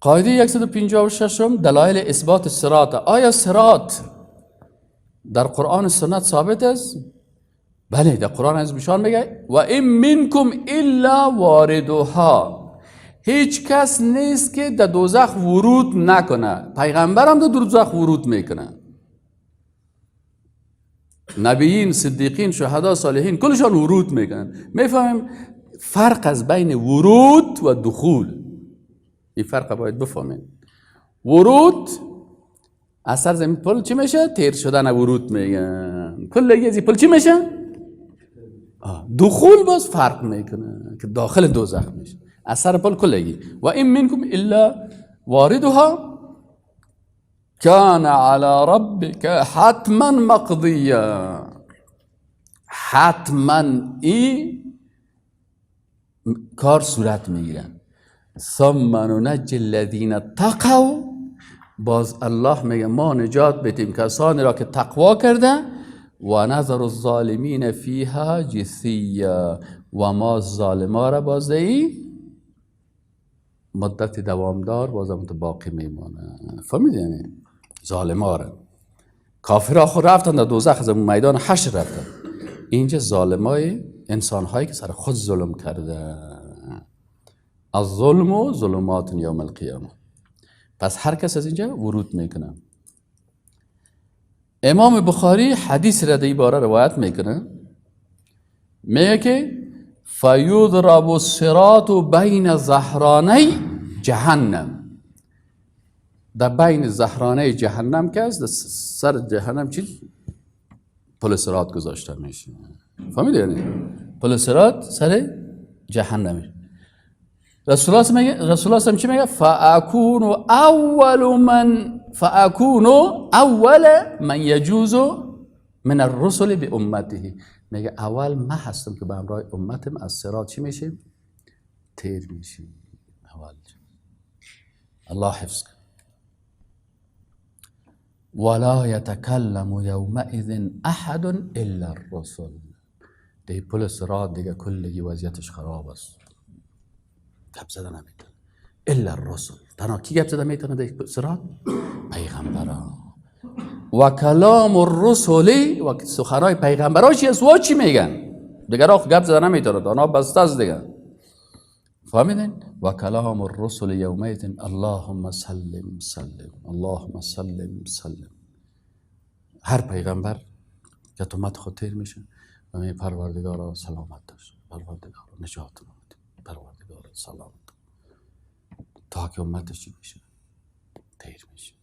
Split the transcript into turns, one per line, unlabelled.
قاعده 156 دلایل اثبات صراط. آیا صراط در قرآن و سنت ثابت است؟ بله، در قرآن از بشار میگه و این منکم الا واردها، هیچ کس نیست که در دوزخ ورود نکنه. پیغمبر هم در دوزخ ورود میکنه، نبیین، صدیقین، شهدا، صالحین کلشان ورود میکنن. میفهمیم فرق از بین ورود و دخول، این فرق باید بفهمیم. ورود از سر زمین پل چی میشه؟ تیر شدن ورود میگن. کل یه پل چی میشه؟ دخول باز فرق میکنه که داخل دوزخ میشه. از سر پل کلگی و این منکم الا واردها کان علی ربک حتما مقضیه. حتما این کار صورت میگیره. ثم ننجی الذین اتقوا، باز الله میگه ما نجات بدیم کسانی را که تقوا کرده، و نظر الظالمین فیها جثیا، و ما ظالما را باز مدت دوامدار باز هم باقی میمانه. فهمیدین؟ ظالما را، کافرها خود رفتن در دوزخ، از میدان حشر رفتن. اینجا ظالمای انسان هایی که سر خود ظلم کرده. الظلم و ظلمات یوم القیامه. پس هر کس از اینجا ورود میکنه. امام بخاری حدیث را در این باره روایت میکنه، میگه که فیضرب الصراط بین ظهرانی جهنم. در بین ظهرانه جهنم که است، در سر جهنم چی؟ پل صراط گذاشته میشه. فهمیدی یعنی؟ پل صراط سر جهنم میشه. رسول الله چی میگه؟ فاکون اول من یجوز من الرسل به امته. میگه اول من هستم که به همراه امتم از صراط چی میشیم؟ تیر میشیم. اول الله حفظ کن. ولا یتکلم یومئذ احد الا الرسل. دی پل صراط دیگه کلگی وضعیتش خراب است، گپ زدن نمیتونه الا الرسل. تنها کی گپ زدن میتونه در صراط؟ پیغمبران. و کلام الرسل، و سخنای پیغمبران چی میگن؟ دیگر گپ زدن نمیتونه، آنها بسته است دیگه. فهمیدین؟ و کلام الرسل یومئذ اللهم سلم سلم، اللهم سلم سلم. هر پیغمبر که تومت خود تیر میشه و می پروردگارا سلامت داشت، پروردگارا نجات بده، پروردگارا سلامت، تا که امتش چی میشه؟ تیر میشه.